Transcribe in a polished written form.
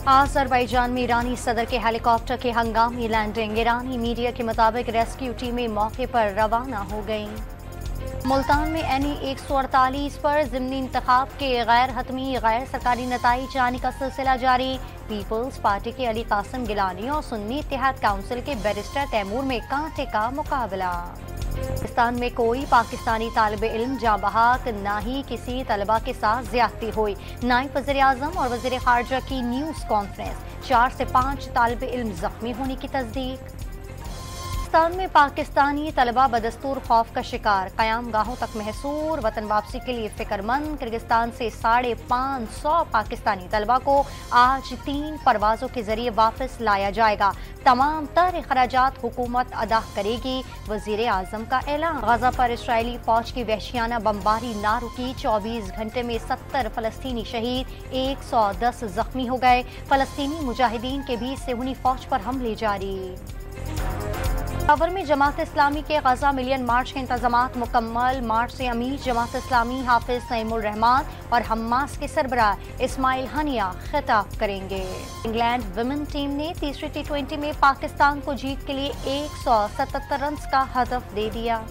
Azerbaijan में ईरानी सदर के हेलीकॉप्टर की हंगामी लैंडिंग। ईरानी मीडिया के मुताबिक रेस्क्यू टीमें मौके पर रवाना हो गईं। मुल्तान में NE 148 पर ज़िमनी इंतखाब के गैर हतमी गैर सरकारी नताइज आने का सिलसिला जारी। पीपल्स पार्टी के अली कासिम गिलानी और सुन्नी इत्तेहाद काउंसिल के बैरिस्टर तैमूर में कांटे का मुकाबला। पाकिस्तान में कोई पाकिस्तानी तालिब इल्म जाँ बहक, ना ही किसी तलबा के साथ ज्यादती हुई। नायब वज़ीर आज़म और वज़ीर ख़ारजा की न्यूज़ कॉन्फ्रेंस। 4 से 5 तालिब इल्म जख्मी होने की तस्दीक। पाकिस्तान में पाकिस्तानी तलबा बदस्तूर खौफ का शिकार, क़याम गाहों तक महसूर। वतन वापसी के लिए फिक्रमंद। किर्गिस्तान से 550 पाकिस्तानी तलबा को आज 3 परवाजों के जरिए वापस लाया जाएगा। तमाम तर अखराजात हुकूमत अदा करेगी, वज़ीर आज़म का ऐलान। गजा पर इसराइली फौज की वहशियाना बमबारी ना रुकी। 24 घंटे में 70 फलस्तीनी शहीद, 110 जख्मी हो गए। फलस्तीनी मुजाहिदीन के बीच सेहूनी फौज पर हमले जारी। खबर में जमात इस्लामी के गजा मिलियन मार्च के इंतजामात मुकम्मल। मार्च से अमीर जमात इस्लामी हाफिज नईमुर रहमान और हम्मास के सरबराह इस्माइल हनिया खिताब करेंगे। इंग्लैंड विमेन टीम ने तीसरी T20 में पाकिस्तान को जीत के लिए 177 रन का हदफ दे दिया।